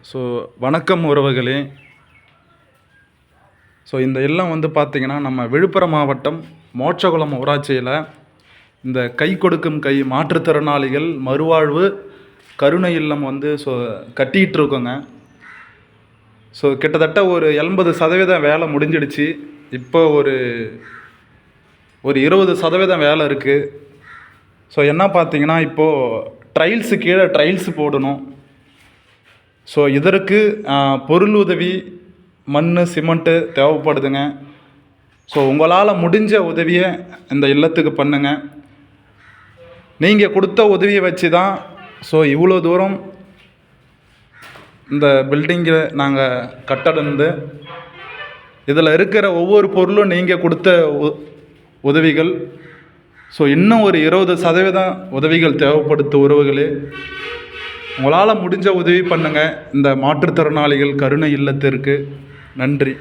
So வணக்கம் உறவுகளே. So இந்த இல்லம் பார்த்திங்கன்னா நம்ம விழுப்புரம் மாவட்டம் மோட்சகுளம் ஊராட்சியில் இந்த கை கொடுக்கும் கை மாற்றுத்திறனாளிகள் மறுவாழ்வு கருணை இல்லம் கட்டிகிட்டு இருக்கோங்க. ஸோ கிட்டத்தட்ட ஒரு 80% வேலை முடிஞ்சிடுச்சு. இப்போ ஒரு 20% வேலை இருக்குது. ஸோ என்ன பார்த்திங்கன்னா இப்போது ட்ரைல்ஸு கீழே ட்ரைல்ஸு போடணும். ஸோ இதற்கு பொருள் உதவி மண் சிமெண்ட்டு தேவைப்படுதுங்க. ஸோ உங்களால் முடிஞ்ச உதவியை இந்த இல்லத்துக்கு பண்ணுங்கள். நீங்கள் கொடுத்த உதவியை வச்சு தான் இவ்வளோ தூரம் இந்த பில்டிங்கை நாங்கள் கட்டடந்து இதில் இருக்கிற ஒவ்வொரு பொருளும் நீங்கள் கொடுத்த உதவிகள். ஸோ இன்னும் ஒரு 20% உதவிகள் தேவைப்படுத்த உறவுகளே. உங்களால் முடிஞ்ச உதவி பண்ணுங்கள் இந்த மாற்றுத்திறனாளிகள் கருணை இல்லத்திற்கு. நன்றி.